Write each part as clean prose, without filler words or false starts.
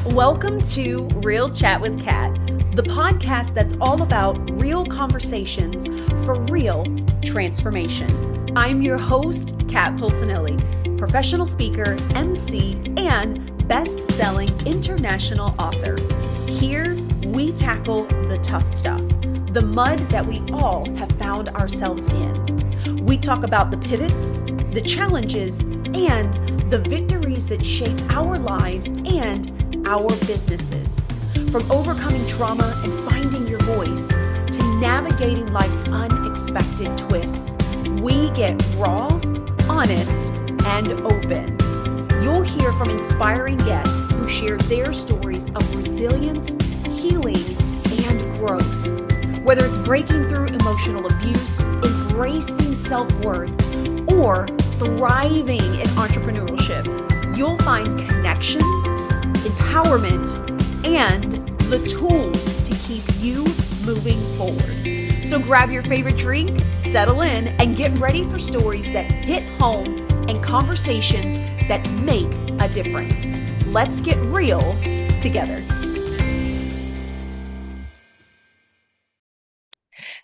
Welcome to Real Chat with Kat, the podcast that's all about real conversations for real transformation. I'm your host, Kat Polsinelli, professional speaker, MC, and best-selling international author. Here, we tackle the tough stuff, the mud that we all have found ourselves in. We talk about the pivots, the challenges, and the victories that shape our lives and our businesses. From overcoming trauma and finding your voice to navigating life's unexpected twists, we get raw, honest, and open. You'll hear from inspiring guests who share their stories of resilience, healing, and growth. Whether it's breaking through emotional abuse, embracing self-worth, or thriving in entrepreneurship, you'll find connection, empowerment, and the tools to keep you moving forward. So grab your favorite drink, settle in, and get ready for stories that hit home and conversations that make a difference. Let's get real together.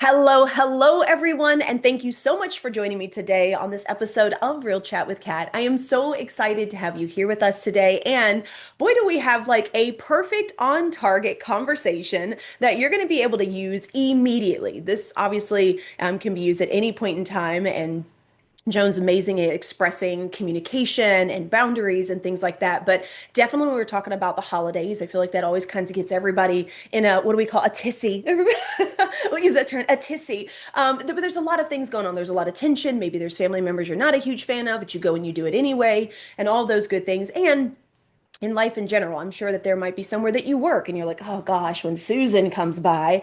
Hello, everyone, and thank you so much for joining me today on this episode of Real Chat with Kat. I am so excited to have you here with us today, and boy, do we have like a perfect on-target conversation that you're going to be able to use immediately. This obviously can be used at any point in time, and Joan's amazing at expressing communication and boundaries and things like that. But definitely when we're talking about the holidays, I feel like that always kind of gets everybody in a, what do we call a tissy? We'll use that term, a tissy. But there's a lot of things going on. There's a lot of tension. Maybe there's family members you're not a huge fan of, but you go and you do it anyway, and all those good things. And in life in general, I'm sure that there might be somewhere that you work and you're like, oh gosh, when Susan comes by.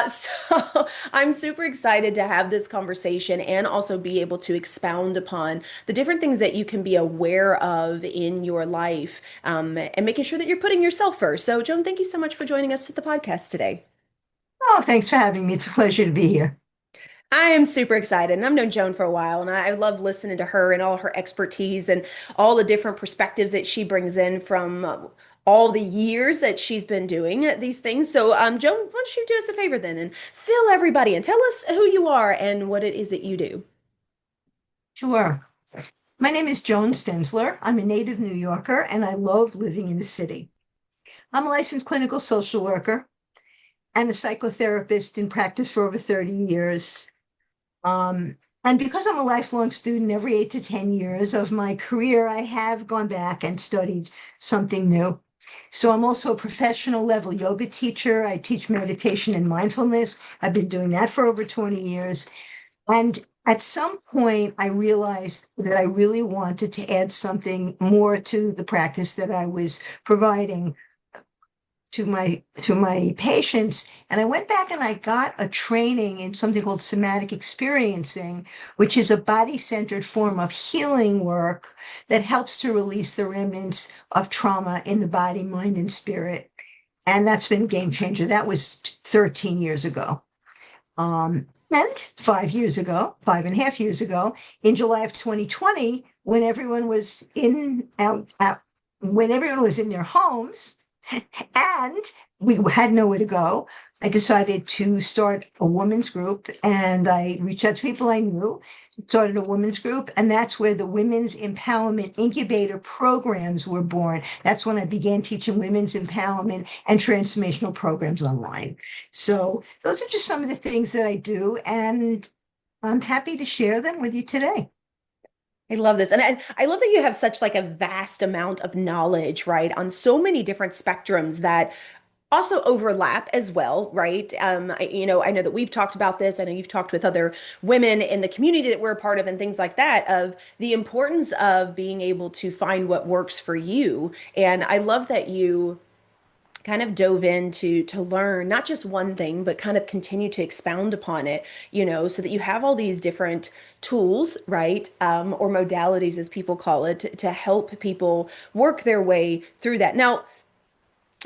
So I'm super excited to have this conversation and also be able to expound upon the different things that you can be aware of in your life, and making sure that you're putting yourself first. So, Joan, thank you so much for joining us at the podcast today. Oh, thanks for having me. It's a pleasure to be here. I am super excited, and I've known Joan for a while, and I love listening to her and all her expertise and all the different perspectives that she brings in from all the years that she's been doing these things. So, Joan, why don't you do us a favor then and fill everybody and tell us who you are and what it is that you do. Sure. My name is Joan Stenzler. I'm a native New Yorker, and I love living in the city. I'm a licensed clinical social worker and a psychotherapist in practice for over 30 years. And because I'm a lifelong student, every 8 to 10 years of my career, I have gone back and studied something new. So I'm also a professional level yoga teacher. I teach meditation and mindfulness. I've been doing that for over 20 years. And at some point, I realized that I really wanted to add something more to the practice that I was providing to my patients. And I went back and I got a training in something called somatic experiencing, which is a body-centered form of healing work that helps to release the remnants of trauma in the body, mind, and spirit. And that's been a game changer. That was 13 years ago. And 5 years ago, 5.5 years ago, in July of 2020, when everyone was when everyone was in their homes, and we had nowhere to go, I decided to start a women's group, and I reached out to people I knew, started a women's group, and that's where the Women's Empowerment Incubator programs were born. That's when I began teaching women's empowerment and transformational programs online. So those are just some of the things that I do, and I'm happy to share them with you today. I love this. And I love that you have such like a vast amount of knowledge, right, on so many different spectrums that also overlap as well, right? I know that we've talked about this. I know you've talked with other women in the community that we're a part of and things like that, of the importance of being able to find what works for you. And I love that you kind of dove into to learn not just one thing, but kind of continue to expound upon it, so that you have all these different tools, right? Or modalities, as people call it, to help people work their way through that. Now,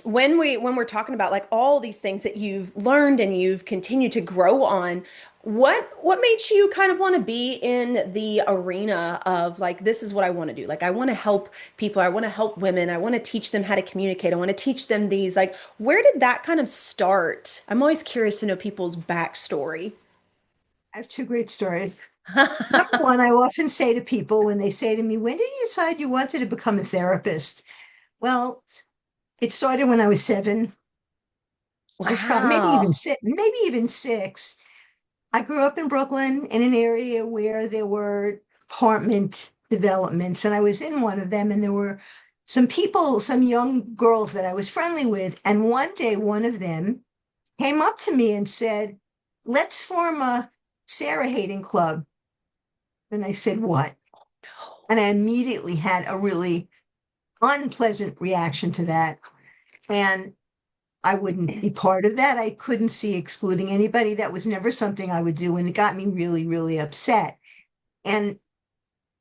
when we're talking about like all these things that you've learned and you've continued to grow on, what made you kind of want to be in the arena of like this is what I want to do. Like I want to help people, I want to help women, I want to teach them how to communicate, I want to teach them these like where did that kind of start? I'm always curious to know people's backstory. I have two great stories. Number one, I often say to people when they say to me, when did you decide you wanted to become a therapist? Well, it started when I was 7. I was probably Wow. maybe even 6. I grew up in Brooklyn in an area where there were apartment developments, and I was in one of them, and there were some people, some young girls that I was friendly with. And one day, one of them came up to me and said, let's form a Sarah hating club. And I said, what? And I immediately had a really unpleasant reaction to that. And I wouldn't be part of that. I couldn't see excluding anybody. That was never something I would do. And it got me really, really upset. And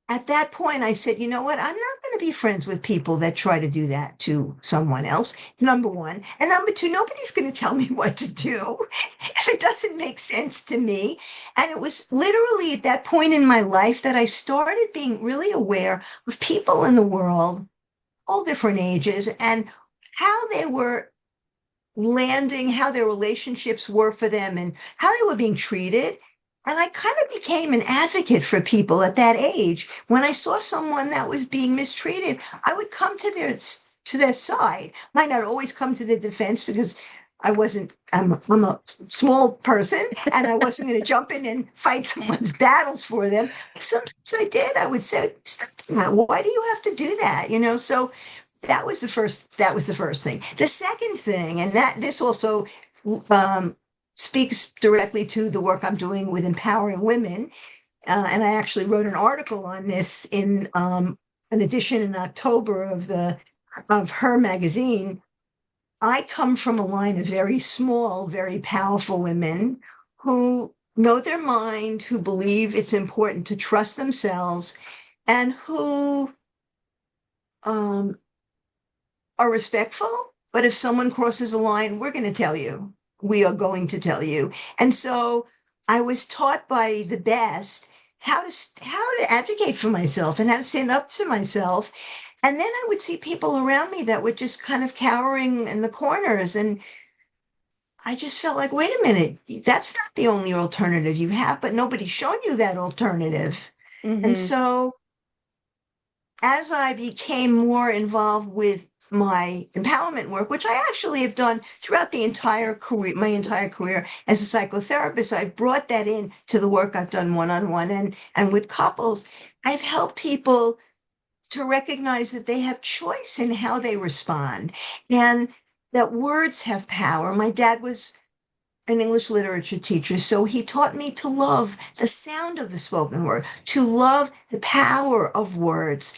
at that point, I said, you know what? I'm not going to be friends with people that try to do that to someone else, number one. And number two, nobody's going to tell me what to do if it doesn't make sense to me. And it was literally at that point in my life that I started being really aware of people in the world, all different ages, and how they were landing, how their relationships were for them, and how they were being treated. And I kind of became an advocate for people at that age. When I saw someone that was being mistreated, I would come to their side. Might not always come to their defense because I'm a small person and I wasn't going to jump in and fight someone's battles for them. Sometimes I did. I would say, stop that. Why do you have to do that? So that was the first thing. The second thing, and that this also um, speaks directly to the work I'm doing with empowering women. And I actually wrote an article on this in an edition in October of Her magazine. I come from a line of very small, very powerful women who know their mind, who believe it's important to trust themselves, and who um, are respectful, but if someone crosses a line, we're going to tell you. We are going to tell you. And so I was taught by the best how to advocate for myself and how to stand up for myself. And then I would see people around me that were just kind of cowering in the corners. And I just felt like, wait a minute, that's not the only alternative you have, but nobody's shown you that alternative. And Hmm. so as I became more involved with my empowerment work, which I actually have done throughout my entire career as a psychotherapist, I've brought that in to the work I've done one-on-one and with couples. I've helped people to recognize that they have choice in how they respond and that words have power. My dad was an English literature teacher, so he taught me to love the sound of the spoken word, to love the power of words.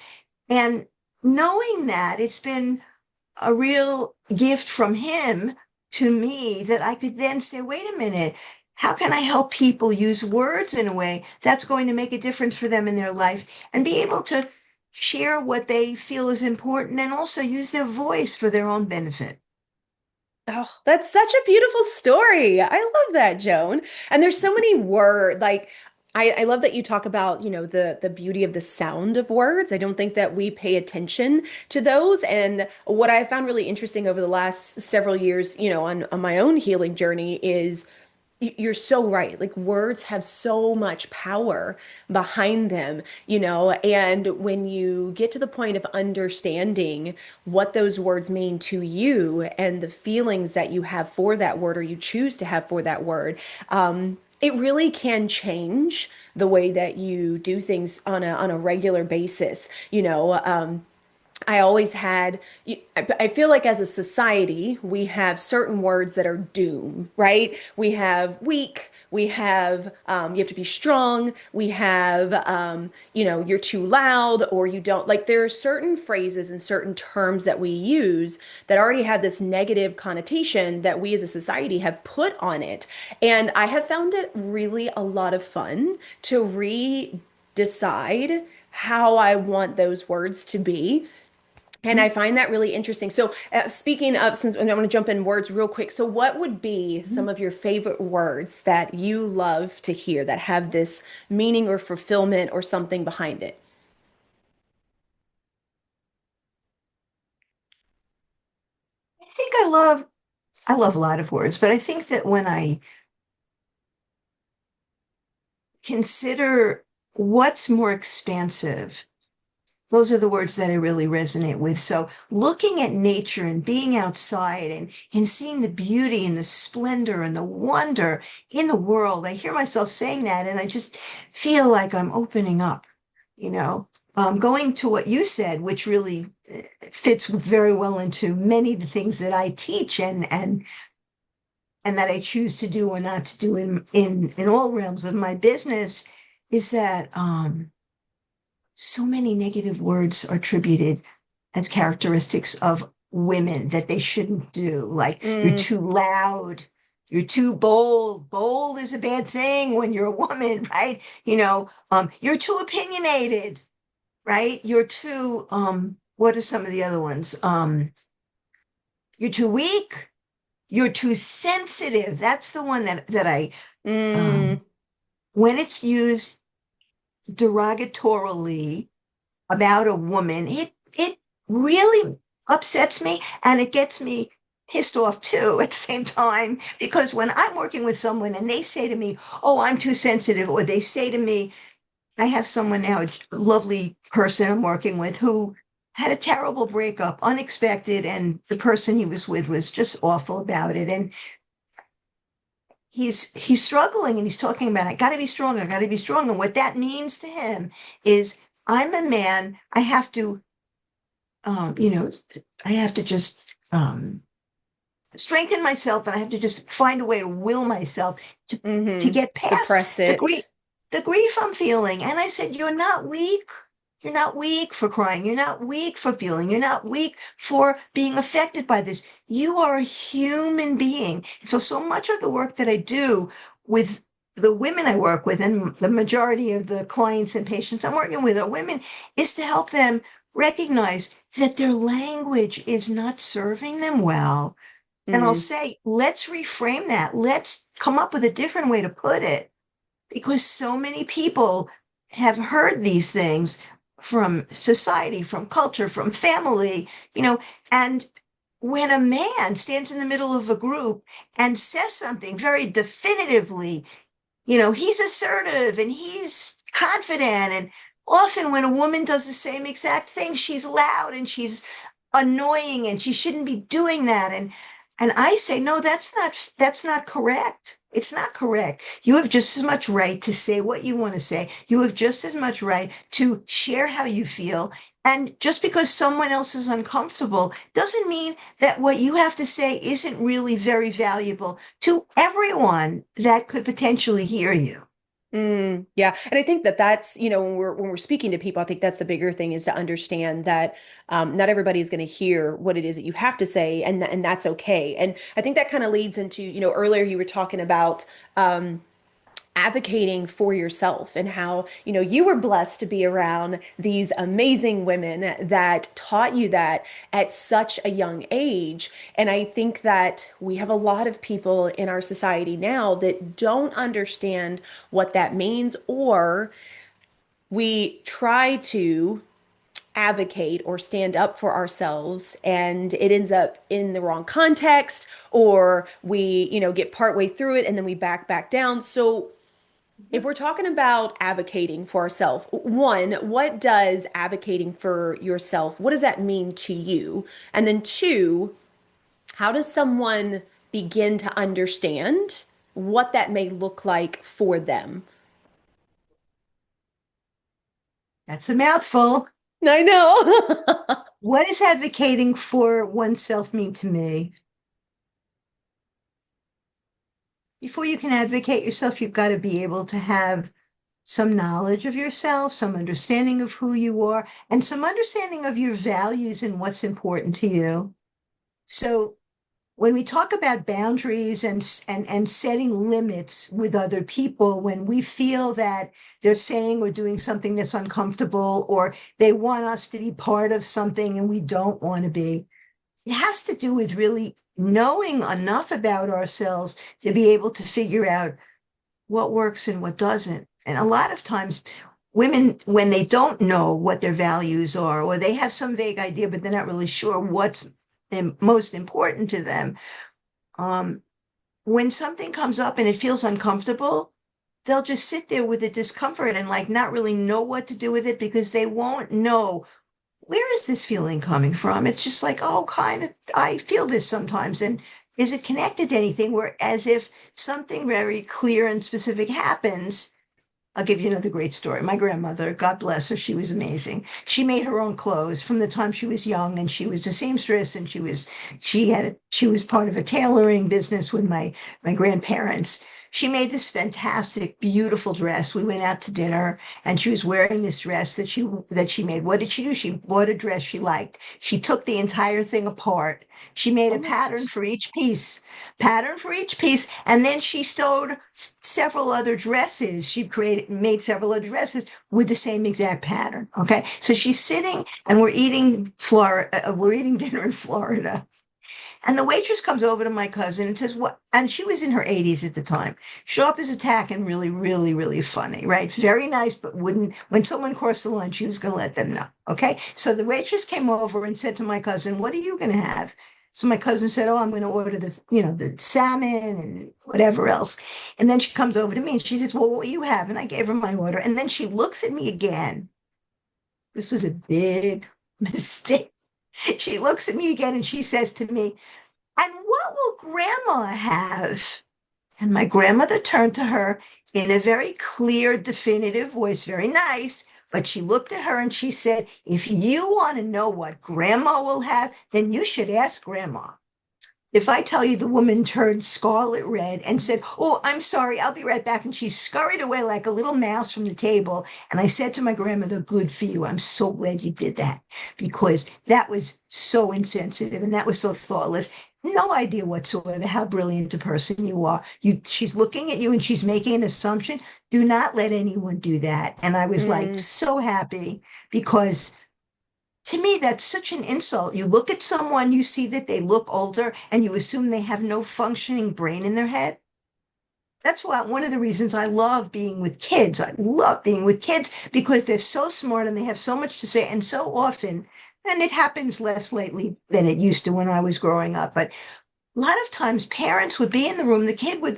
And knowing that, it's been a real gift from him to me that I could then say, wait a minute, how can I help people use words in a way that's going to make a difference for them in their life and be able to share what they feel is important and also use their voice for their own benefit? Oh, that's such a beautiful story. I love that, Joan. And there's so many word like I love that you talk about, the beauty of the sound of words. I don't think that we pay attention to those. And what I found really interesting over the last several years, on my own healing journey is you're so right. Like words have so much power behind them, and when you get to the point of understanding what those words mean to you and the feelings that you have for that word or you choose to have for that word, it really can change the way that you do things on a regular basis. I always had, I feel like as a society, we have certain words that are doom, right? We have weak, we have, you have to be strong, we have, you're too loud or you don't. Like there are certain phrases and certain terms that we use that already have this negative connotation that we as a society have put on it. And I have found it really a lot of fun to re decide how I want those words to be And I find that really interesting. So, speaking of, since I want to jump in words real quick, so what would be some Mhm. of your favorite words that you love to hear that have this meaning or fulfillment or something behind it? I think I love a lot of words, but I think that when I consider what's more expansive, those are the words that I really resonate with. So looking at nature and being outside and seeing the beauty and the splendor and the wonder in the world, I hear myself saying that and I just feel like I'm opening up, you know. Going to what you said, which really fits very well into many of the things that I teach and that I choose to do or not to do in all realms of my business, is that so many negative words are attributed as characteristics of women that they shouldn't do. Like you're Mm, too loud, you're too bold. Bold is a bad thing when you're a woman, right? You're too opinionated, right? You're too what are some of the other ones? You're too weak, you're too sensitive. That's the one that I mm, um when it's used derogatorily about a woman, it really upsets me and it gets me pissed off too at the same time because when I'm working with someone and they say to me, "Oh, I'm too sensitive," or they say to me, I have someone now, a lovely person I'm working with who had a terrible breakup, unexpected, and the person he was with was just awful about it. And he's struggling and he's talking about I got to be strong, I got to be strong. And what that means to him is I'm a man, I have to um, you know, I have to just strengthen myself and I have to just find a way to will myself to mm-hmm. get past Suppress the grief, it. the grief I'm feeling. And I said, you're not weak. You're not weak for crying. You're not weak for feeling. You're not weak for being affected by this. You are a human being. So much of the work that I do with the women I work with, and the majority of the clients and patients I'm working with are women, is to help them recognize that their language is not serving them well. And I'll Mm, say, let's reframe that. Let's come up with a different way to put it because so many people have heard these things from society, from culture, from family, and when a man stands in the middle of a group and says something very definitively, he's assertive and he's confident. And often when a woman does the same exact thing, she's loud and she's annoying and she shouldn't be doing that. And I say, no, that's not correct. It's not correct. You have just as much right to say what you want to say. You have just as much right to share how you feel. And just because someone else is uncomfortable doesn't mean that what you have to say isn't really very valuable to everyone that could potentially hear you. yeah. And I think that that's, when we're speaking to people, I think that's the bigger thing is to understand that not everybody is going to hear what it is that you have to say, and that's okay. And I think that kind of leads into, earlier you were talking about advocating for yourself and how, you were blessed to be around these amazing women that taught you that at such a young age. And I think that we have a lot of people in our society now that don't understand what that means, or we try to advocate or stand up for ourselves and it ends up in the wrong context, or we, get partway through it and then we back down. So if we're talking about advocating for ourselves, one, what does advocating for yourself, what does that mean to you? And then two, how does someone begin to understand what that may look like for them? That's a mouthful. I know. What does advocating for oneself mean to me? Before you can advocate yourself, you've got to be able to have some knowledge of yourself, some understanding of who you are, and some understanding of your values and what's important to you. So when we talk about boundaries and setting limits with other people, when we feel that they're saying or doing something that's uncomfortable, or they want us to be part of something and we don't want to be, it has to do with really knowing enough about ourselves to be able to figure out what works and what doesn't. And a lot of times, women, when they don't know what their values are, or they have some vague idea, but they're not really sure what's most important to them, um, when something comes up and it feels uncomfortable, they'll just sit there with the discomfort and like not really know what to do with it because they won't know where is this feeling coming from. It's just like, oh, kind of, I feel this sometimes. And is it connected to anything? Where as if something very clear and specific happens. I'll give you another great story. My grandmother, God bless her, she was amazing. She made her own clothes from the time she was young, and she was a seamstress, and she was part of a tailoring business with my grandparents. She made this fantastic, beautiful dress. We went out to dinner, and she was wearing this dress that she made. What did she do? She bought a dress she liked. She took the entire thing apart. She made Oh a my pattern gosh. for each piece, and then she sewed several other dresses. Made several other dresses with the same exact pattern. Okay. So she's sitting and we're eating dinner in Florida. And the waitress comes over to my cousin and says, what? And she was in her 80s at the time. Sharp as a tack and really, really, really funny, right? Very nice, but wouldn't, when someone crossed the line, she was going to let them know. Okay. So the waitress came over and said to my cousin, what are you going to have? So my cousin said, oh, I'm going to order the salmon and whatever else. And then she comes over to me and she says, well, what do you have? And I gave her my order. And then she looks at me again. This was a big mistake. She looks at me again and she says to me, and what will grandma have? And my grandmother turned to her in a very clear, definitive voice, very nice. But she looked at her and she said, if you want to know what grandma will have, then you should ask grandma. If I tell you the woman turned scarlet red and said, oh, I'm sorry, I'll be right back. And she scurried away like a little mouse from the table. And I said to my grandmother, good for you. I'm so glad you did that because that was so insensitive and that was so thoughtless. No idea whatsoever how brilliant a person you are. She's looking at you and she's making an assumption. Do not let anyone do that. And I was like Mm, so happy because to me, that's such an insult. You look at someone, you see that they look older, and you assume they have no functioning brain in their head. That's why one of the reasons I love being with kids. I love being with kids because they're so smart and they have so much to say. And so often, and it happens less lately than it used to when I was growing up, but a lot of times parents would be in the room,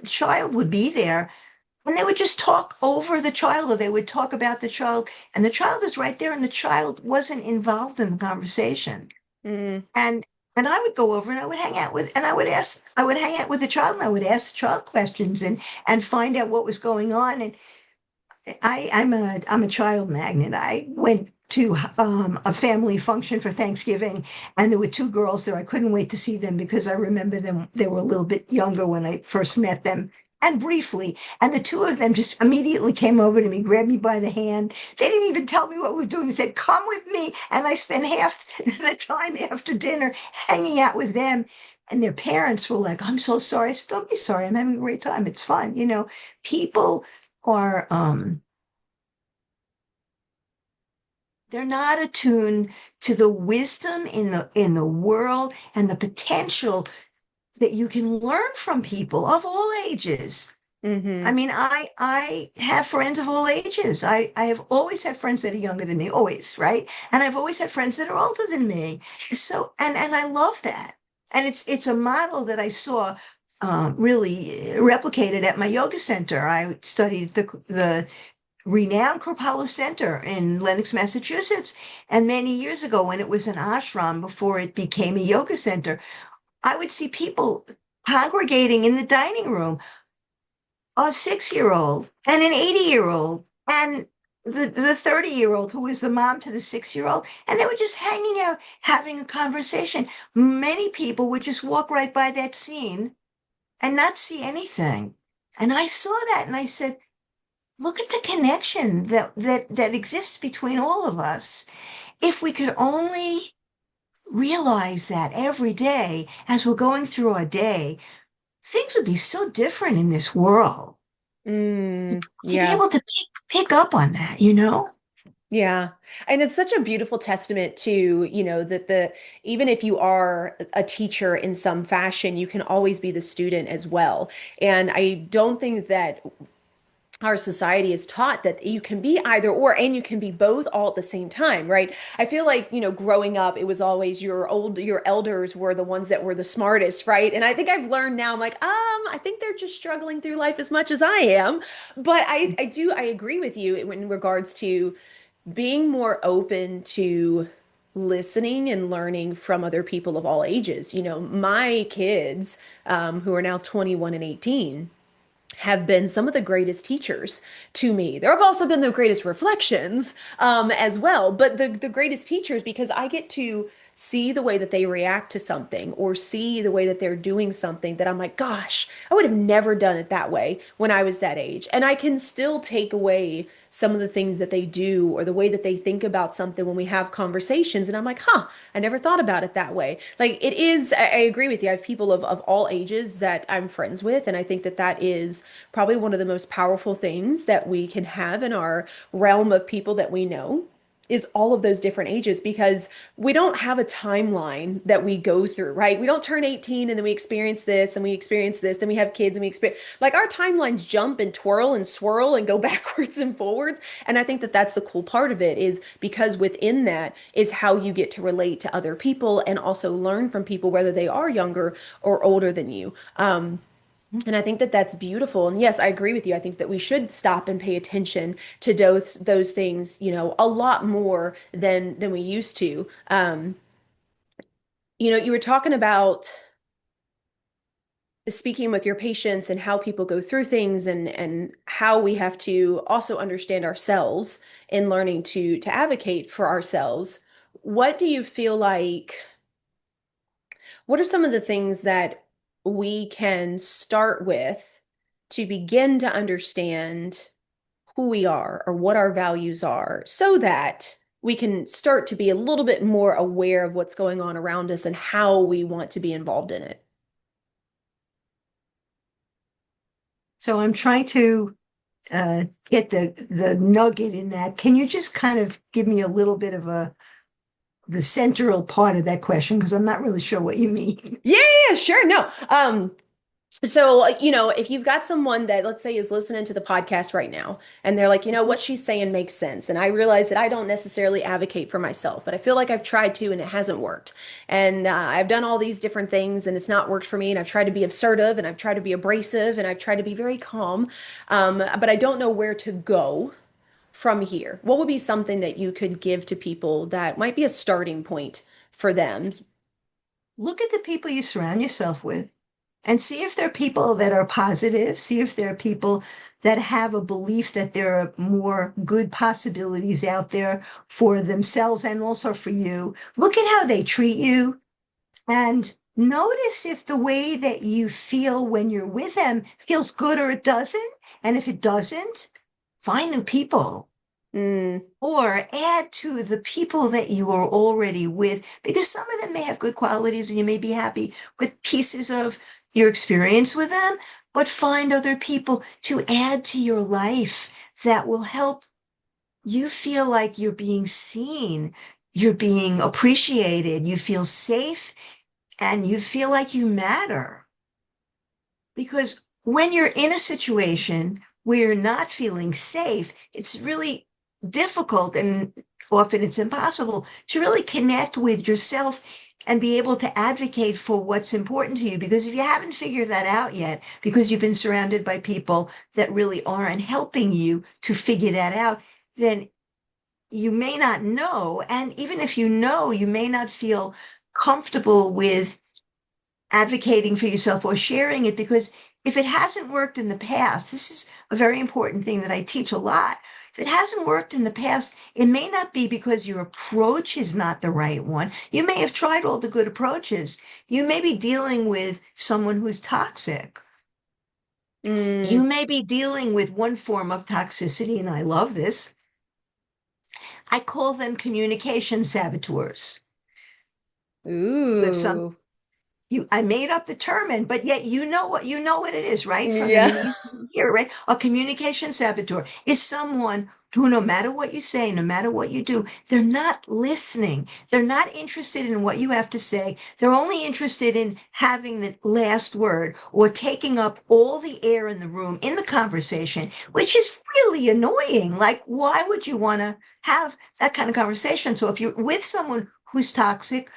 child would be there, and they would just talk over the child or they would talk about the child, and the child is right there, and the child wasn't involved in the conversation. mm. And and I would go over and I would hang out with and I would hang out with the child and I would ask the child questions and find out what was going on. And I'm a child magnet. I went to a family function for Thanksgiving, and there were two girls there. I couldn't wait to see them because I remember them. They were a little bit younger when I first met them, and briefly. And the two of them just immediately came over to me, grabbed me by the hand. They didn't even tell me what we were doing. They said, "Come with me." And I spent half the time after dinner hanging out with them. And their parents were like, "I'm so sorry." I said, "Don't be sorry. I'm having a great time. It's fun." People are they're not attuned to the wisdom in the world and the potential that you can learn from people of all ages. I Mm-hmm. mean, I have friends of all ages. I have always had friends that are younger than me, always, right? And I've always had friends that are older than me. So and I love that. And it's a model that I saw really replicated at my yoga center. I studied the renowned Kripalu Center in Lenox, Massachusetts. And many years ago, when it was an ashram before it became a yoga center, I would see people congregating in the dining room, a 6-year-old and an 80-year-old and the 30-year-old who was the mom to the 6-year-old. And they were just hanging out, having a conversation. Many people would just walk right by that scene and not see anything. And I saw that and I said, look at the connection that exists between all of us. If we could only realize that every day as we're going through our day, things would be so different in this world. To, to be Yeah. able to pick up on that, you know? Yeah. And it's such a beautiful testament to, that even if you are a teacher in some fashion, you can always be the student as well. And I don't think that our society is taught that you can be either or and you can be both all at the same time, right? I feel like, growing up, it was always your elders were the ones that were the smartest, right? And I think I've learned now, I'm like, I think they're just struggling through life as much as I am. But I agree with you in regards to being more open to listening and learning from other people of all ages. My kids, who are now 21 and 18, have been some of the greatest teachers to me. There have also been the greatest reflections, as well, but the greatest teachers because I get to see the way that they react to something or see the way that they're doing something that I'm like, gosh, I would have never done it that way when I was that age. And I can still take away some of the things that they do or the way that they think about something when we have conversations. And I'm like, I never thought about it that way. Like it is, I agree with you. I have people of all ages that I'm friends with. And I think that that is probably one of the most powerful things that we can have in our realm of people that we know is all of those different ages because we don't have a timeline that we go through, right? We don't turn 18 and then we experience this and we experience this, then we have kids and we experience like our timelines jump and twirl and swirl and go backwards and forwards. And I think that that's the cool part of it is because within that is how you get to relate to other people and also learn from people, whether they are younger or older than you. And I think that that's beautiful. And yes, I agree with you. I think that we should stop and pay attention to those things, a lot more than we used to. You were talking about speaking with your patients and how people go through things and how we have to also understand ourselves in learning to advocate for ourselves. What do you feel like? What are some of the things that we can start with to begin to understand who we are or what our values are so that we can start to be a little bit more aware of what's going on around us and how we want to be involved in it? So I'm trying to get the nugget in that. Can you just kind of give me a little bit of the central part of that question? Because I'm not really sure what you mean. Yeah, yeah, sure. No. So, if you've got someone that, let's say, is listening to the podcast right now, and they're like, what she's saying makes sense. And I realize that I don't necessarily advocate for myself, but I feel like I've tried to and it hasn't worked. And I've done all these different things and it's not worked for me. And I've tried to be assertive and I've tried to be abrasive and I've tried to be very calm. But I don't know where to go from here. What would be something that you could give to people that might be a starting point for them? Look at the people you surround yourself with and see if they're people that are positive, see if they're people that have a belief that there are more good possibilities out there for themselves and also for you. Look at how they treat you and notice if the way that you feel when you're with them feels good or it doesn't. And if it doesn't, find new people Mm, or add to the people that you are already with, because some of them may have good qualities and you may be happy with pieces of your experience with them, but find other people to add to your life that will help you feel like you're being seen, you're being appreciated, you feel safe, and you feel like you matter. Because when you're in a situation where you're not feeling safe, it's really difficult and often it's impossible to really connect with yourself and be able to advocate for what's important to you. Because if you haven't figured that out yet, because you've been surrounded by people that really aren't helping you to figure that out, then you may not know. And even if you know, you may not feel comfortable with advocating for yourself or sharing it because if it hasn't worked in the past, this is a very important thing that I teach a lot. If it hasn't worked in the past, it may not be because your approach is not the right one. You may have tried all the good approaches. You may be dealing with someone who's toxic. You mm, may be dealing with one form of toxicity, and I love this. I call them communication saboteurs. You have some Ooh. I made up the term, and but yet you know what it is, right? From the Yeah. Middle East here, right? A communication saboteur is someone who, no matter what you say, no matter what you do, they're not listening. They're not interested in what you have to say. They're only interested in having the last word or taking up all the air in the room in the conversation, which is really annoying. Like, why would you want to have that kind of conversation? So if you're with someone who's toxic,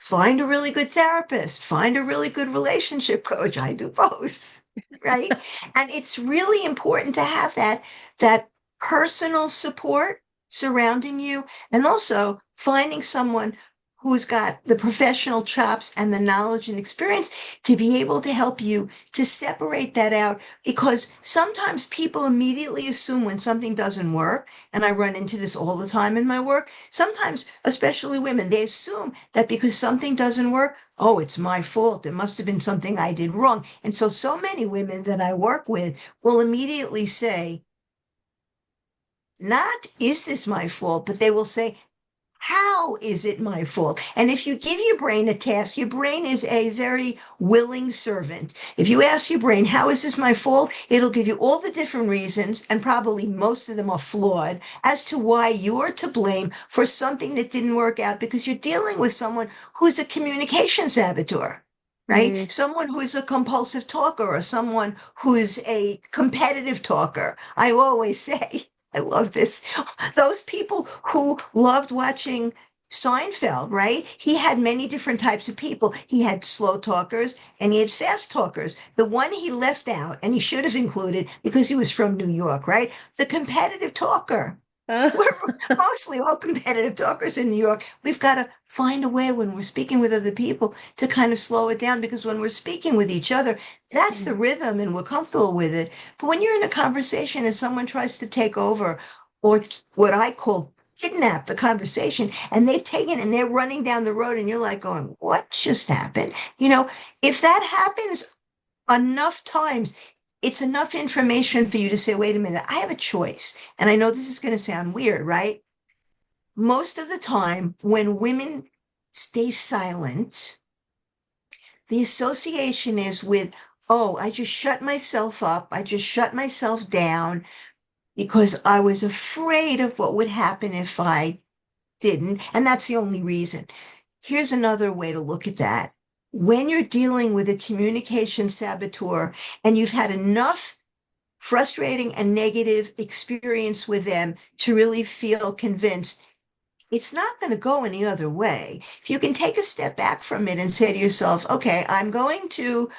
find a really good therapist, find a really good relationship coach. I do both, right? And it's really important to have that personal support surrounding you, and also finding someone who's got the professional chops and the knowledge and experience to be able to help you to separate that out, because sometimes people immediately assume when something doesn't work, and I run into this all the time in my work. Sometimes, especially women, they assume that because something doesn't work, oh, it's my fault. It must have been something I did wrong. And so many women that I work with will immediately say, not, is this my fault? But they will say, how is it my fault? And if you give your brain a task, your brain is a very willing servant. If you ask your brain, how is this my fault? It'll give you all the different reasons, and probably most of them are flawed, as to why you're to blame for something that didn't work out, because you're dealing with someone who's a communication saboteur. Right? Mm. Someone who is a compulsive talker, or someone who's a competitive talker. I always say, I love this. Those people who loved watching Seinfeld, right? He had many different types of people. He had slow talkers and he had fast talkers. The one he left out, and he should have included because he was from New York, right? The competitive talker. We're mostly all competitive talkers in New York. We've got to find a way when we're speaking with other people to kind of slow it down, because when we're speaking with each other, that's the rhythm and we're comfortable with it. But when you're in a conversation and someone tries to take over, or what I call kidnap the conversation, and they've taken and they're running down the road, and you're like going, what just happened? If that happens enough times, it's enough information for you to say, wait a minute, I have a choice. And I know this is going to sound weird, right? Most of the time, when women stay silent, the association is with, oh, I just shut myself up. I just shut myself down because I was afraid of what would happen if I didn't. And that's the only reason. Here's another way to look at that. When you're dealing with a communication saboteur and you've had enough frustrating and negative experience with them to really feel convinced, it's not going to go any other way. If you can take a step back from it and say to yourself, okay, I'm going to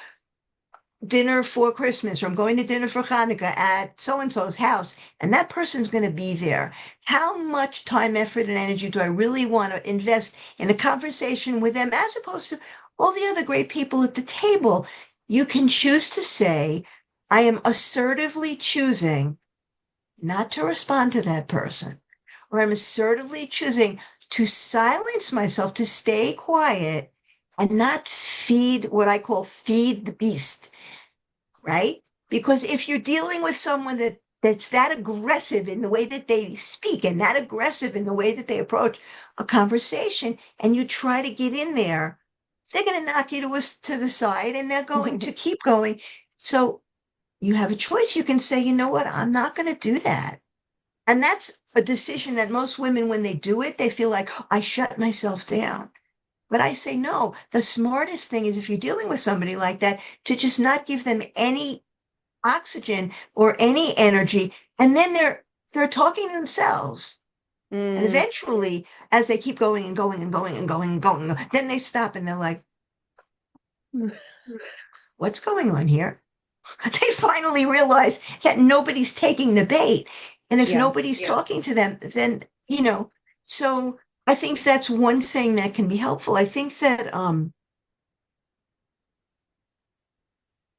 dinner for Christmas, or I'm going to dinner for Hanukkah at so and so's house, and that person's going to be there. How much time, effort, and energy do I really want to invest in a conversation with them, as opposed to all the other great people at the table? You can choose to say, I am assertively choosing not to respond to that person, or I'm assertively choosing to silence myself, to stay quiet and not feed what I call feed the beast, right? Because if you're dealing with someone that's that aggressive in the way that they speak and that aggressive in the way that they approach a conversation, and you try to get in there, they're going to knock you to the side, and they're going to keep going. So you have a choice. You can say, you know what? I'm not going to do that. And that's a decision that most women, when they do it, they feel like, I shut myself down. But I say, no, the smartest thing is, if you're dealing with somebody like that, to just not give them any oxygen or any energy. And then they're talking to themselves. And Mm. eventually, as they keep going and going and going and going and going, then they stop and they're like, what's going on here? They finally realize that nobody's taking the bait. And if Yeah. nobody's talking to them, then, so I think that's one thing that can be helpful. I think that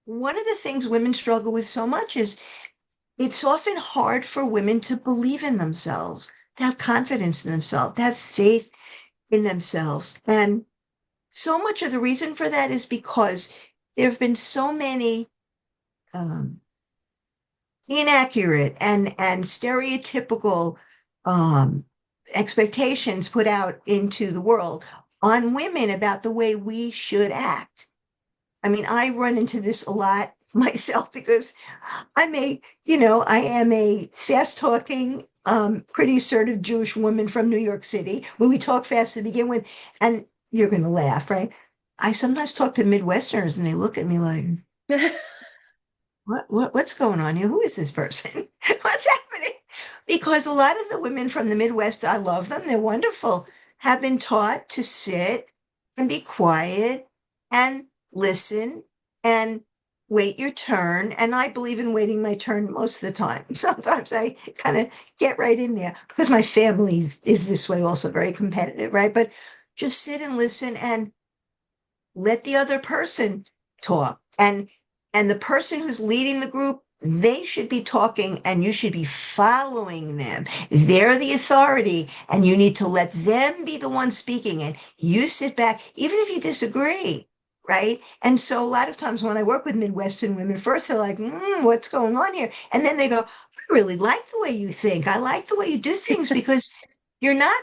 one of the things women struggle with so much is it's often hard for women to believe in themselves, to have confidence in themselves, to have faith in themselves. And so much of the reason for that is because there have been so many um, inaccurate and stereotypical um, expectations put out into the world on women about the way we should act. I mean, I run into this a lot myself because I am a fast talking, pretty assertive Jewish woman from New York City, where we talk fast to begin with. And you're going to laugh, right? I sometimes talk to Midwesterners and they look at me like, what's going on here? Who is this person? What's happening? Because a lot of the women from the Midwest, I love them, they're wonderful, have been taught to sit and be quiet and listen and wait your turn. And I believe in waiting my turn most of the time. Sometimes I kind of get right in there because my family is this way, also very competitive, right? But just sit and listen and let the other person talk. And the person who's leading the group, they should be talking and you should be following them. They're the authority and you need to let them be the one speaking, and you sit back even if you disagree, right? And so a lot of times when I work with Midwestern women, first they're like, what's going on here? And then they go, I really like the way you think. I like the way you do things, because you're not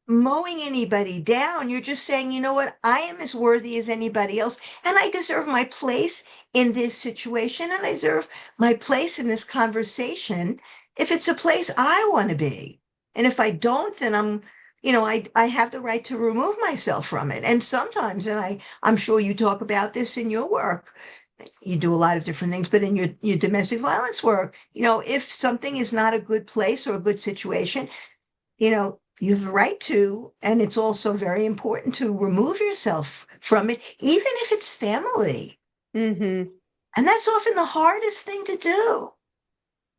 mowing anybody down. You're just saying, you know what? I am as worthy as anybody else, and I deserve my place in this situation, and I deserve my place in this conversation if it's a place I want to be. And if I don't, then I have the right to remove myself from it. And sometimes, and I'm sure you talk about this in your work. You do a lot of different things, but in your domestic violence work, if something is not a good place or a good situation, you have a right to, and it's also very important to remove yourself from it, even if it's family. Mm-hmm. And that's often the hardest thing to do.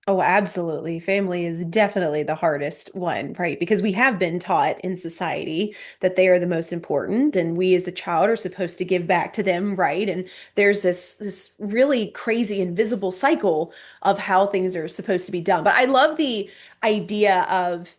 Oh, absolutely. Family is definitely the hardest one, right? Because we have been taught in society that they are the most important, and we as the child are supposed to give back to them, right? And there's this really crazy invisible cycle of how things are supposed to be done. But I love the idea of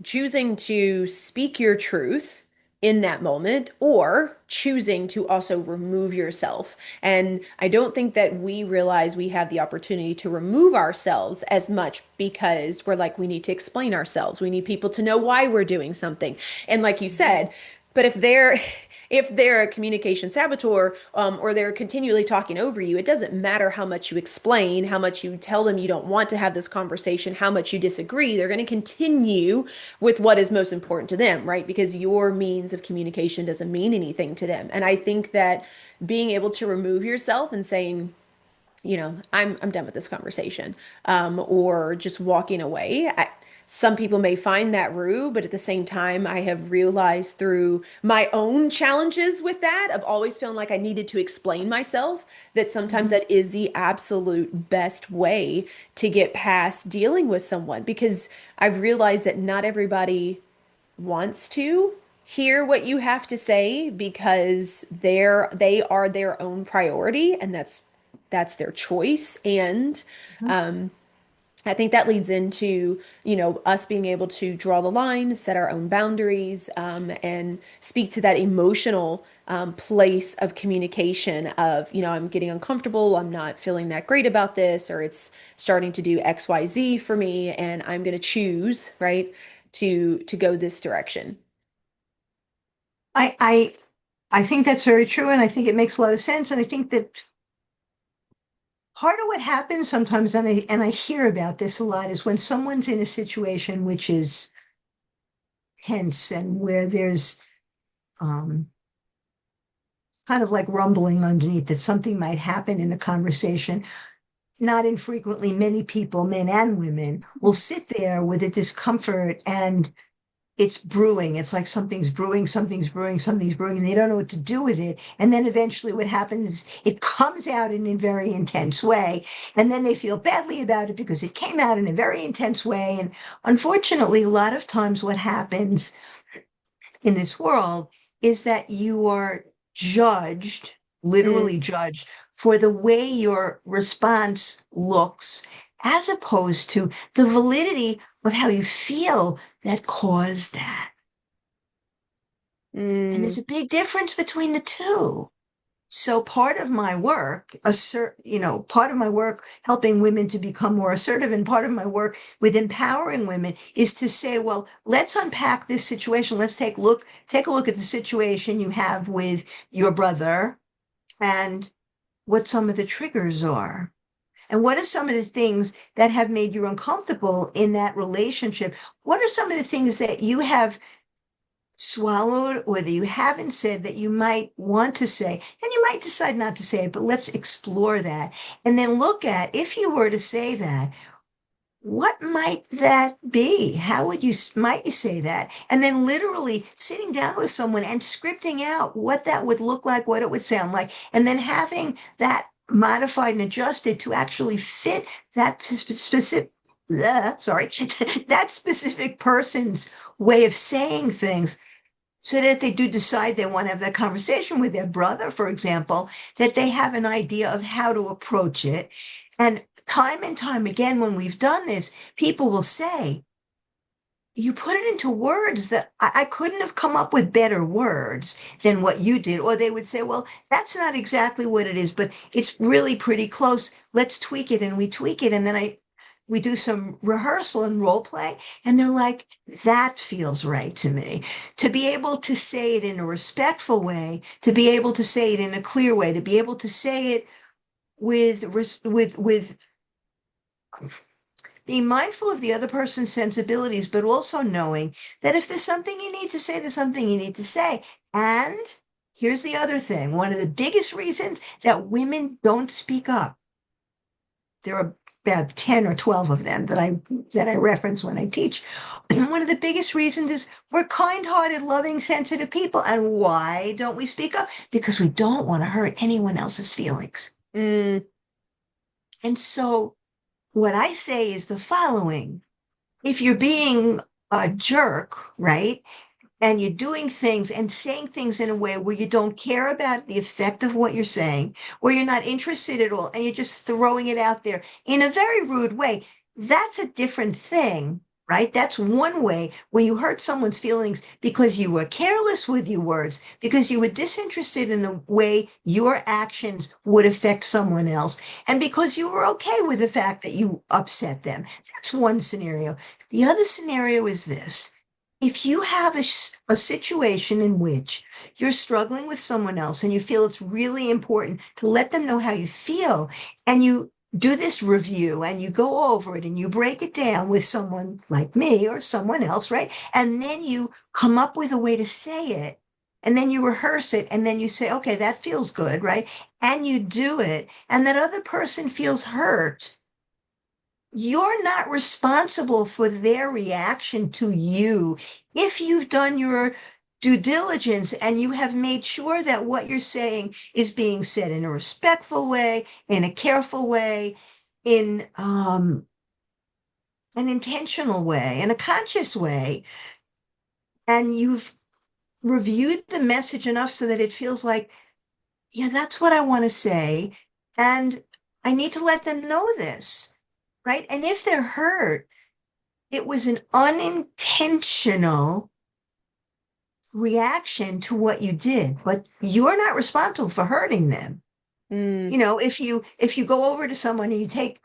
choosing to speak your truth in that moment, or choosing to also remove yourself. And I don't think that we realize we have the opportunity to remove ourselves as much because we're like, we need to explain ourselves. We need people to know why we're doing something. And like you said, but if they're a communication saboteur, or they're continually talking over you, it doesn't matter how much you explain, how much you tell them you don't want to have this conversation, how much you disagree. They're going to continue with what is most important to them, right? Because your means of communication doesn't mean anything to them. And I think that being able to remove yourself and saying, I'm done with this conversation, or just walking away. Some people may find that rude, but at the same time, I have realized through my own challenges with that, of always feeling like I needed to explain myself, that sometimes Mhm. that is the absolute best way to get past dealing with someone, because I've realized that not everybody wants to hear what you have to say, because they are their own priority, and that's their choice. And um I think that leads into, us being able to draw the line, set our own boundaries, and speak to that emotional place of communication of, I'm getting uncomfortable, I'm not feeling that great about this, or it's starting to do XYZ for me, and I'm going to choose, right, to go this direction. I, I, I think that's very true, and I think it makes a lot of sense. And I think that part of what happens sometimes, and I hear about this a lot, is when someone's in a situation which is tense and where there's um, kind of like rumbling underneath that something might happen in a conversation. Not infrequently, many people, men and women, will sit there with a discomfort, and it's brewing. It's like something's brewing, something's brewing, something's brewing, and they don't know what to do with it. And then eventually what happens is it comes out in a very intense way. And then they feel badly about it because it came out in a very intense way. And unfortunately, a lot of times what happens in this world is that you are judged, Mm, literally judged, for the way your response looks, as opposed to the validity of how you feel that caused that. And there's mm. a big difference between the two. So part of my work, part of my work helping women to become more assertive, and part of my work with empowering women is to say, well, let's unpack this situation. Let's take a look at the situation you have with your brother and what some of the triggers are. And what are some of the things that have made you uncomfortable in that relationship? What are some of the things that you have swallowed or that you haven't said that you might want to say? And you might decide not to say it, but let's explore that. And then look at, if you were to say that, what might that be? How might you say that? And then literally sitting down with someone and scripting out what that would look like, what it would sound like, and then having that modified and adjusted to actually fit that specific, sorry, that specific person's way of saying things. So that if they do decide they want to have that conversation with their brother, for example, that they have an idea of how to approach it. And time again, when we've done this, people will say, you put it into words that I couldn't have come up with better words than what you did. Or they would say, well, that's not exactly what it is, but it's really pretty close. Let's tweak it. And we tweak it. And then we do some rehearsal and role play. And they're like, that feels right to me. To be able to say it in a respectful way, to be able to say it in a clear way, to be able to say it with being mindful of the other person's sensibilities, but also knowing that if there's something you need to say, there's something you need to say. And here's the other thing. One of the biggest reasons that women don't speak up, there are about 10 or 12 of them that I reference when I teach. And one of the biggest reasons is we're kind-hearted, loving, sensitive people. And why don't we speak up? Because we don't want to hurt anyone else's feelings. Mm. And so what I say is the following. If you're being a jerk, right? And you're doing things and saying things in a way where you don't care about the effect of what you're saying, where you're not interested at all, and you're just throwing it out there in a very rude way, that's a different thing, right? That's one way where you hurt someone's feelings because you were careless with your words, because you were disinterested in the way your actions would affect someone else, and because you were okay with the fact that you upset them. That's one scenario. The other scenario is this. If you have a situation in which you're struggling with someone else and you feel it's really important to let them know how you feel, and you do this review and you go over it and you break it down with someone like me or someone else, right? And then you come up with a way to say it, and then you rehearse it, and then you say, okay, that feels good, right? And you do it, and that other person feels hurt. You're not responsible for their reaction to you. If you've done your due diligence and you have made sure that what you're saying is being said in a respectful way, in a careful way, in an intentional way, in a conscious way, and you've reviewed the message enough so that it feels like, yeah, that's what I want to say, and I need to let them know this. Right? And if they're hurt, it was an unintentional reaction to what you did, but you're not responsible for hurting them. Mm. If you go over to someone and you take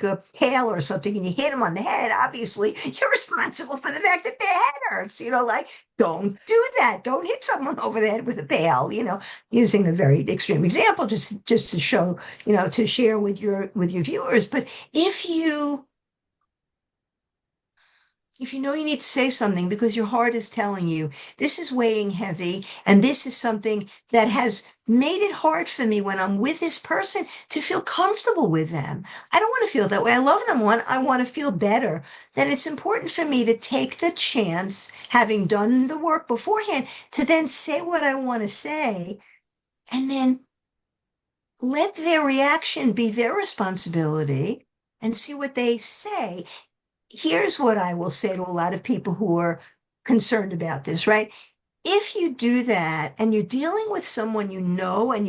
a pail or something and you hit them on the head, obviously you're responsible for the fact that their head hurts. Like, don't do that. Don't hit someone over the head with a pail. Using a very extreme example, just to show, to share with your viewers. But if you know you need to say something because your heart is telling you this is weighing heavy and this is something that has made it hard for me when I'm with this person to feel comfortable with them. I don't want to feel that way. I love them. I want to feel better. Then it's important for me to take the chance, having done the work beforehand, to then say what I want to say, and then let their reaction be their responsibility and see what they say. Here's what I will say to a lot of people who are concerned about this, right? If you do that and you're dealing with someone and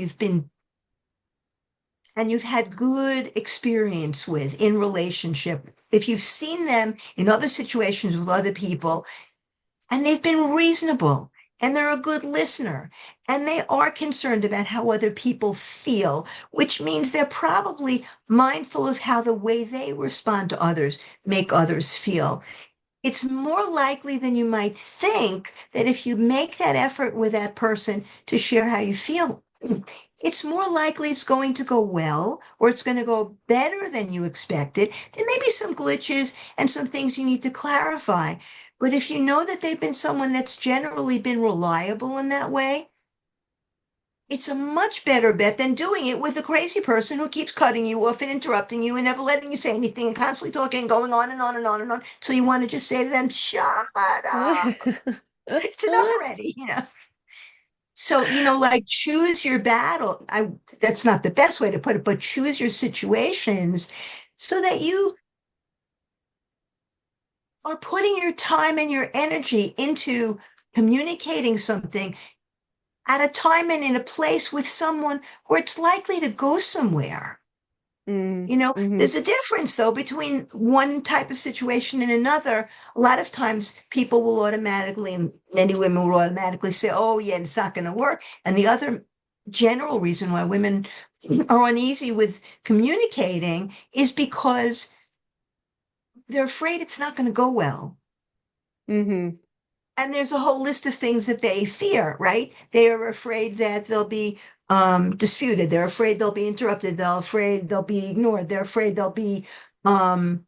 you've had good experience with in relationship, if you've seen them in other situations with other people and they've been reasonable and they're a good listener And they are concerned about how other people feel, which means they're probably mindful of how the way they respond to others make others feel. It's more likely than you might think that if you make that effort with that person to share how you feel, it's more likely it's going to go well or it's going to go better than you expected. There may be some glitches and some things you need to clarify. But if you know that they've been someone that's generally been reliable in that way, it's a much better bet than doing it with a crazy person who keeps cutting you off and interrupting you and never letting you say anything and constantly talking, going on and on and on and on. So you want to just say to them, shut up. It's enough already. So, like choose your battle. That's not the best way to put it, but choose your situations so that you are putting your time and your energy into communicating something at a time and in a place with someone where it's likely to go somewhere. Mm-hmm. There's a difference though between one type of situation and another. A lot of times people will automatically, and many women will automatically say, oh, yeah, it's not going to work. And the other general reason why women are uneasy with communicating is because they're afraid it's not going to go well. Mm-hmm. And there's a whole list of things that they fear, right? They are afraid that they'll be disputed. They're afraid they'll be interrupted. They're afraid they'll be ignored. They're afraid they'll be um,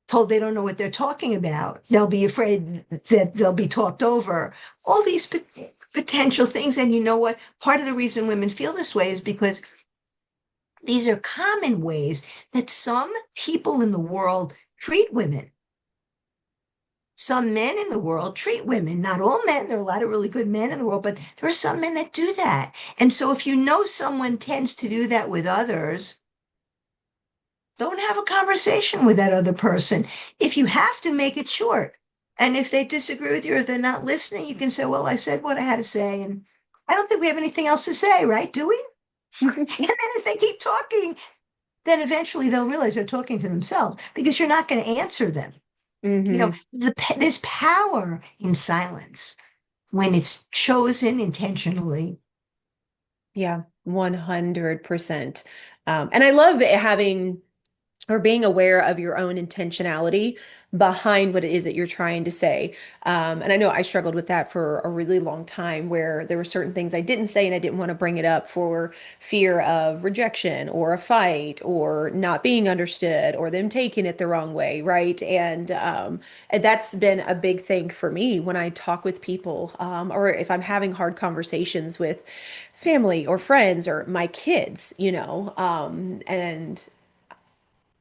told they don't know what they're talking about. They'll be afraid that they'll be talked over. All these potential things. And you know what? Part of the reason women feel this way is because these are common ways that some people in the world treat women. Some men in the world treat women, not all men. There are a lot of really good men in the world, but there are some men that do that. And so if you know someone tends to do that with others, don't have a conversation with that other person. If you have to, make it short. And if they disagree with you or if they're not listening, you can say, well, I said what I had to say. And I don't think we have anything else to say, right? Do we? And then if they keep talking, then eventually they'll realize they're talking to themselves because you're not going to answer them. Mm-hmm. There's power in silence when it's chosen intentionally. Yeah, 100%. And I love having or being aware of your own intentionality behind what it is that you're trying to say. And I know I struggled with that for a really long time where there were certain things I didn't say and I didn't want to bring it up for fear of rejection or a fight or not being understood or them taking it the wrong way, right? And that's been a big thing for me when I talk with people, or if I'm having hard conversations with family or friends or my kids, and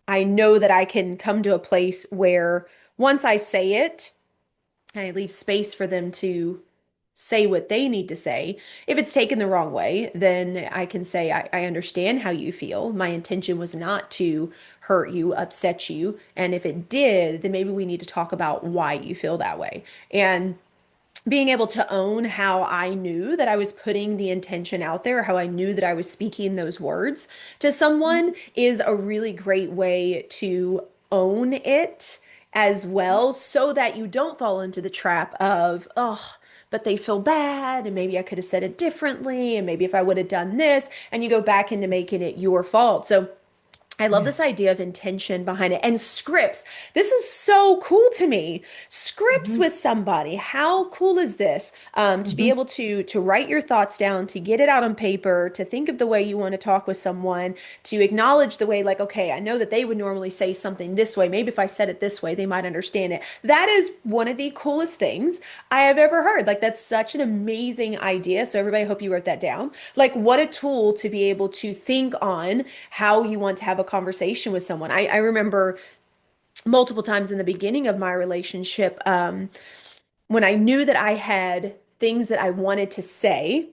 I know that I can come to a place where once I say it, and I leave space for them to say what they need to say. If it's taken the wrong way, then I can say, I understand how you feel. My intention was not to hurt you, upset you. And if it did, then maybe we need to talk about why you feel that way. And being able to own how I knew that I was putting the intention out there, how I knew that I was speaking those words to someone is a really great way to own it as well, so that you don't fall into the trap of, oh, but they feel bad, and maybe I could have said it differently, and maybe if I would have done this, and you go back into making it your fault. So I love Yeah. this idea of intention behind it and scripts. This is so cool to me. Scripts Mhm, with somebody. How cool is this? To be mhm. able to write your thoughts down, to get it out on paper, to think of the way you want to talk with someone, to acknowledge the way, like, okay, I know that they would normally say something this way. Maybe if I said it this way, they might understand it. That is one of the coolest things I have ever heard. Like, that's such an amazing idea. So everybody, I hope you wrote that down. Like, what a tool to be able to think on how you want to have a conversation with someone. I remember multiple times in the beginning of my relationship, when I knew that I had things that I wanted to say,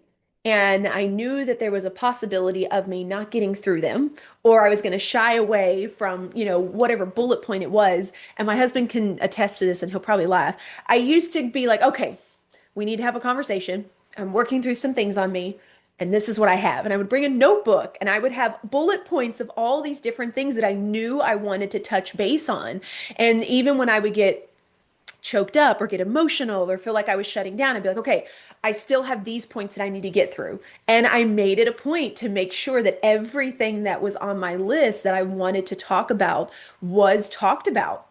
and I knew that there was a possibility of me not getting through them, or I was going to shy away from, whatever bullet point it was. And my husband can attest to this and he'll probably laugh. I used to be like, okay, we need to have a conversation. I'm working through some things on me, and this is what I have. And I would bring a notebook and I would have bullet points of all these different things that I knew I wanted to touch base on. And even when I would get choked up or get emotional or feel like I was shutting down, I'd be like, okay, I still have these points that I need to get through. And I made it a point to make sure that everything that was on my list that I wanted to talk about was talked about.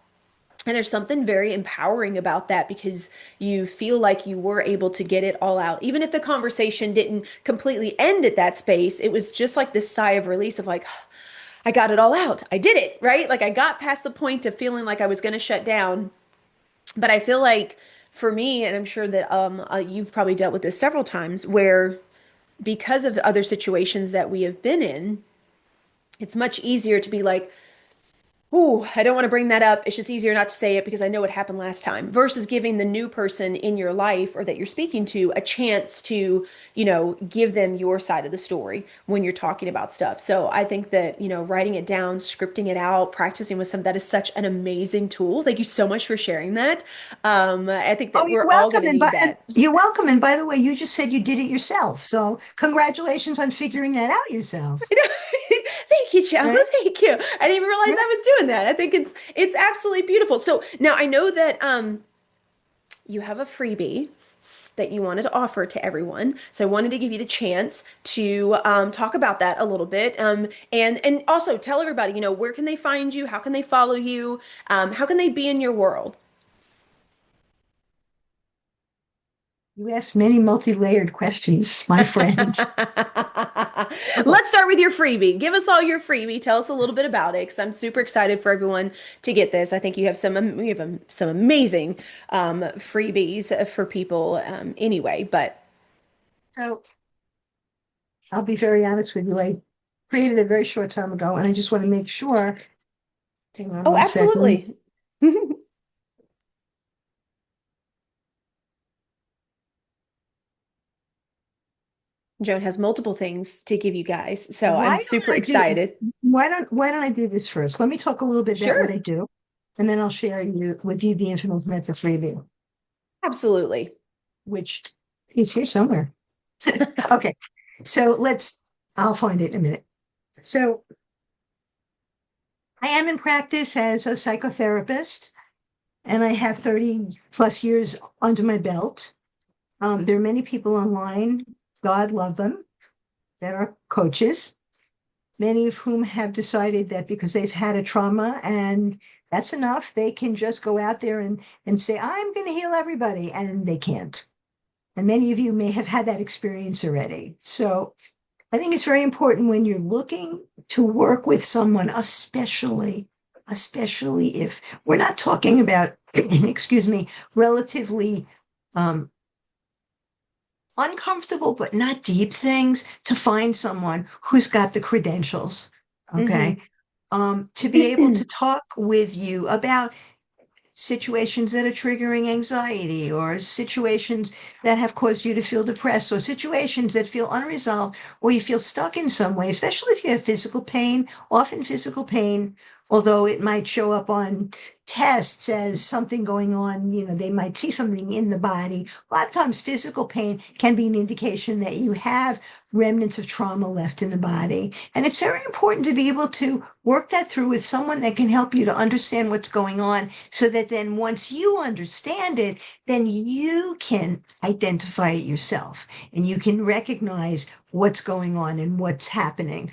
And there's something very empowering about that because you feel like you were able to get it all out. Even if the conversation didn't completely end at that space, it was just like this sigh of release of like, I got it all out. I did it, right? Like I got past the point of feeling like I was going to shut down. But I feel like for me, and I'm sure that you've probably dealt with this several times, where because of other situations that we have been in, it's much easier to be like, ooh, I don't want to bring that up. It's just easier not to say it because I know what happened last time versus giving the new person in your life or that you're speaking to a chance to, give them your side of the story when you're talking about stuff. So I think that, writing it down, scripting it out, practicing with some, that is such an amazing tool. Thank you so much for sharing that. I think Oh, that you're we're all going welcome. to need And that. you're welcome. And by the way, you just said you did it yourself. So congratulations on figuring that out yourself. Thank you, Joe. Right? Thank you. I didn't even realize Right. I was doing that. I think it's absolutely beautiful. So now I know that you have a freebie that you wanted to offer to everyone. So I wanted to give you the chance to talk about that a little bit, and also tell everybody, where can they find you? How can they follow you? How can they be in your world? You asked many multi-layered questions, my friend. Okay. Let's start with your freebie. Give us all your freebie. Tell us a little bit about it, because I'm super excited for everyone to get this. I think you have some amazing freebies for people anyway. But So I'll be very honest with you. I created a very short time ago, and I just want to make sure. Hang on oh, one second. absolutely. Joan has multiple things to give you guys, so I'm Why super don't I do excited. why don't I do this first? Let me talk a little bit about what I Sure, do, and then I'll share with you the information about the freebie, absolutely. which is here somewhere. Okay. So I'll find it in a minute. So I am in practice as a psychotherapist, and I have 30 plus years under my belt. There are many people online, God love them, that are coaches, many of whom have decided that because they've had a trauma and that's enough, they can just go out there and say, I'm going to heal everybody, and they can't. And many of you may have had that experience already. So I think it's very important when you're looking to work with someone, especially if we're not talking about, excuse me, relatively um, uncomfortable but not deep things, to find someone who's got the credentials, okay, Hmm. to be able to talk with you about situations that are triggering anxiety, or situations that have caused you to feel depressed, or situations that feel unresolved, or you feel stuck in some way, especially if you have physical pain. Often physical pain, although it might show up on tests as something going on, they might see something in the body. A lot of times physical pain can be an indication that you have remnants of trauma left in the body. And it's very important to be able to work that through with someone that can help you to understand what's going on, so that then once you understand it, then you can identify it yourself and you can recognize what's going on and what's happening.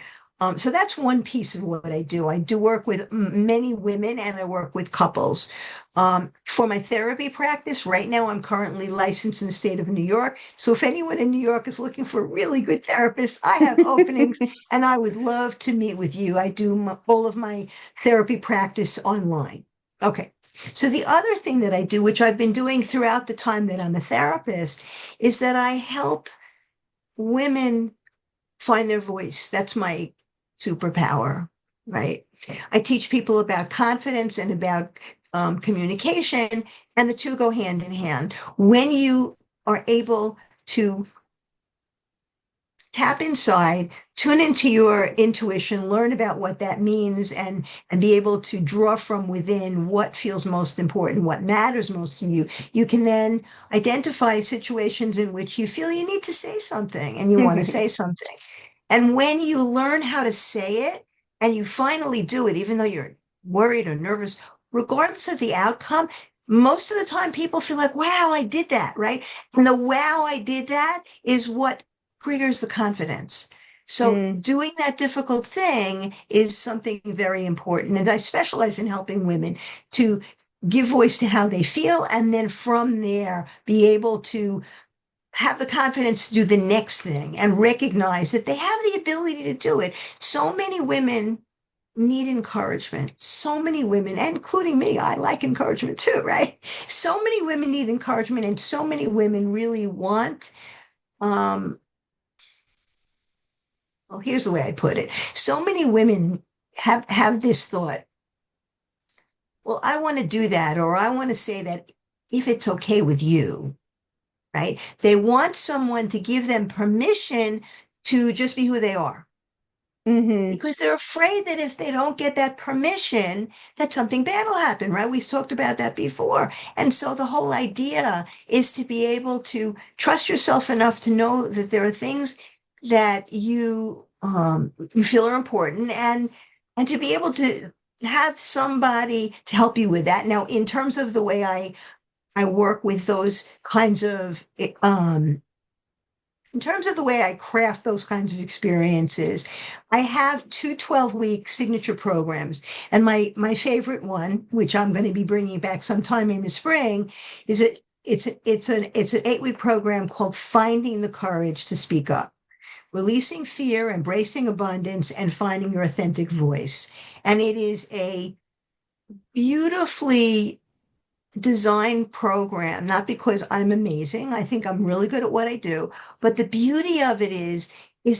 So that's one piece of what I do. I do work with many women, and I work with couples. For my therapy practice, right now, I'm currently licensed in the state of New York. So if anyone in New York is looking for a really good therapist, I have openings, and I would love to meet with you. I do all of my therapy practice online. Okay. So the other thing that I do, which I've been doing throughout the time that I'm a therapist, is that I help women find their voice. That's my superpower, right? I teach people about confidence and about communication, and the two go hand in hand. When you are able to tap inside, tune into your intuition, learn about what that means, and be able to draw from within what feels most important, what matters most to you. You can then identify situations in which you feel you need to say something and you want to say something. And when you learn how to say it and you finally do it, even though you're worried or nervous, regardless of the outcome, most of the time people feel like, wow, I did that, right? And the wow, I did that is what triggers the confidence. So Mm, doing that difficult thing is something very important. And I specialize in helping women to give voice to how they feel. And then from there, be able to have the confidence to do the next thing and recognize that they have the ability to do it. So many women need encouragement. So many women, and including me, I like encouragement too, right? So many women need encouragement, and so many women really want, um, well, here's the way I put it. So many women have this thought, well, I want to do that, or I want to say that if it's okay with you, right? They want someone to give them permission to just be who they are, hmm. because they're afraid that if they don't get that permission, that something bad will happen, right? We've talked about that before. And so the whole idea is to be able to trust yourself enough to know that there are things that you feel are important, and to be able to have somebody to help you with that. Now, in terms of the way I work with those kinds of in terms of the way I craft those kinds of experiences, I have two 12-week signature programs. And my favorite one, which I'm going to be bringing back sometime in the spring, is it's an 8-week program called Finding the Courage to Speak Up. Releasing fear, embracing abundance, and finding your authentic voice. And it is a beautifully design program, not because I'm amazing. I think I'm really good at what I do, but the beauty of it is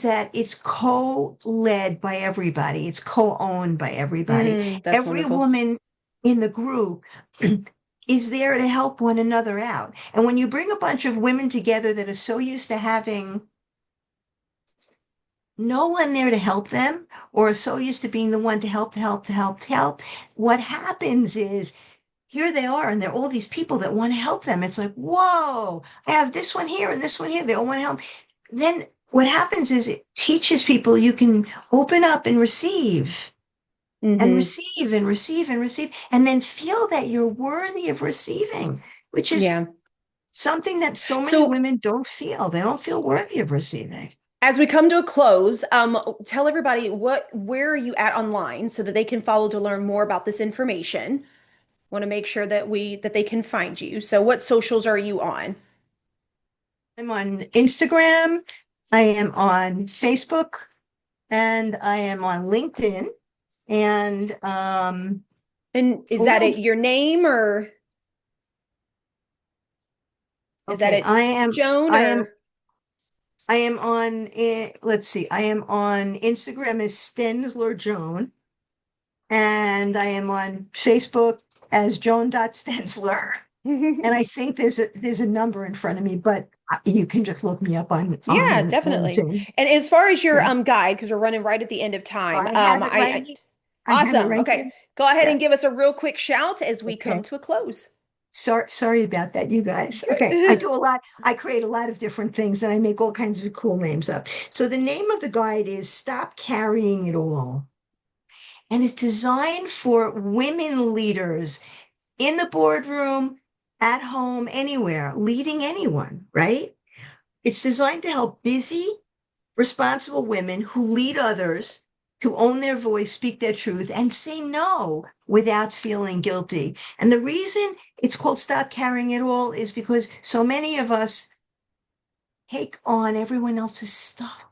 that it's co-led by everybody. It's co-owned by everybody. Mm, that's Every wonderful. woman in the group is there to help one another out. And when you bring a bunch of women together that are so used to having no one there to help them, or are so used to being the one to help, to help, what happens is here they are, and there are all these people that want to help them. It's like, whoa, I have this one here and this one here. They all want to help. Then what happens is it teaches people you can open up and Hmm. receive and receive and receive, and then feel that you're worthy of receiving, which is Yeah. something that so many So women don't feel. They don't feel worthy of receiving. as we come to a close, tell everybody where are you at online so that they can follow to learn more about this information. Want to make sure that they can find you. So what socials are you on? I'm on Instagram, I am on Facebook, and I am on LinkedIn. And And is that little it, your name, or is that okay, it, Joan, I am or I am on it. Let's see. I am on Instagram as Stenzler Joan, and I am on Facebook as Joan.Stenzler. And I think there's a number in front of me, but you can just look me up Yeah, on definitely. LinkedIn. And as far as your Okay. guide, because we're running right at the end of time, I have it right. I I have it awesome. right Okay, there. go ahead Yeah. and give us a real quick shout as we come Okay. to a close. Sorry about that, you guys. Okay. I do a lot. I create a lot of different things and I make all kinds of cool names up. So the name of the guide is Stop Carrying It All. And it's designed for women leaders in the boardroom, at home, anywhere, leading anyone, right? It's designed to help busy, responsible women who lead others to own their voice, speak their truth, and say no without feeling guilty. And the reason it's called Stop Carrying It All is because so many of us take on everyone else's stuff.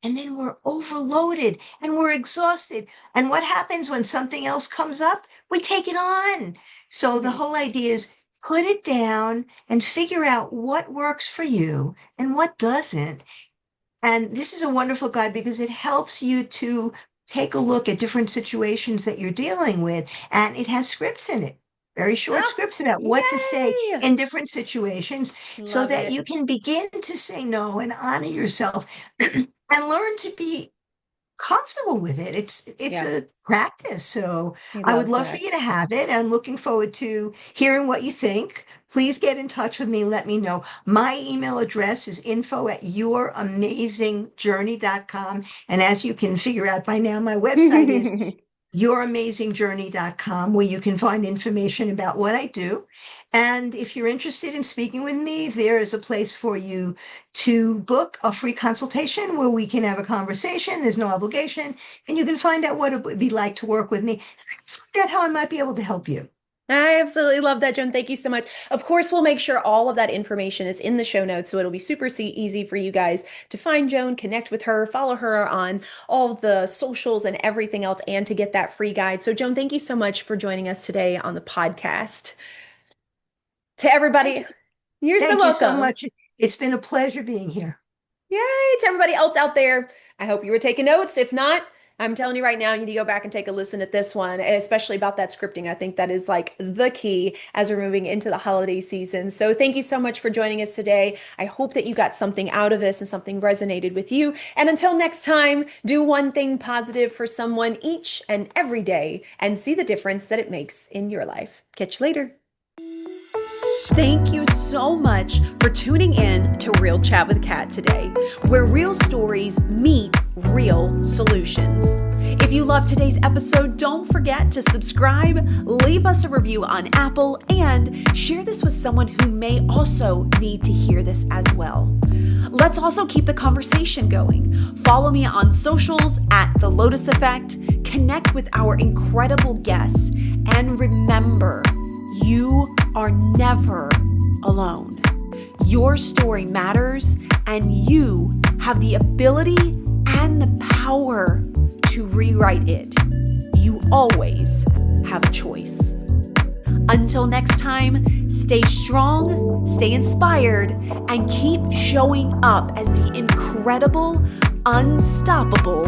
And then we're overloaded and we're exhausted. And what happens when something else comes up? We take it on. So the Mhm. whole idea is put it down and figure out what works for you and what doesn't. And this is a wonderful guide because it helps you to take a look at different situations that you're dealing with. And it has scripts in it, very short Oh, scripts about what to say yay! in different situations so Love that you it. can begin to say no and honor yourself and learn to be comfortable with it. It's Yeah, a practice. So he I would loves love for that. you to have it. I'm looking forward to hearing what you think. Please get in touch with me and let me know. My email address is info@youramazingjourney.com. And as you can figure out by now, my website is youramazingjourney.com, where you can find information about what I do. And if you're interested in speaking with me, there is a place for you to book a free consultation where we can have a conversation. There's no obligation, and you can find out what it would be like to work with me, and find out how I might be able to help you. I absolutely love that, Joan. Thank you so much. Of course, we'll make sure all of that information is in the show notes, so it'll be super easy for you guys to find Joan, connect with her, follow her on all the socials and everything else, and to get that free guide. So, Joan, thank you so much for joining us today on the podcast. To everybody, you're so Thank you so welcome. much. It's been a pleasure being here. Yay, to everybody else out there. I hope you were taking notes. If not, I'm telling you right now, you need to go back and take a listen at this one, especially about that scripting. I think that is like the key as we're moving into the holiday season. So thank you so much for joining us today. I hope that you got something out of this and something resonated with you. And until next time, do one thing positive for someone each and every day and see the difference that it makes in your life. Catch you later. Thank you so much for tuning in to Real Chat with Kat today, where real stories meet real solutions. If you love today's episode, don't forget to subscribe, leave us a review on Apple, and share this with someone who may also need to hear this as well. Let's also keep the conversation going. Follow me on socials at The Lotus Effect, connect with our incredible guests, and remember, you are never alone. Your story matters, and you have the ability and the power to rewrite it. You always have a choice. Until next time, stay strong, stay inspired, and keep showing up as the incredible, unstoppable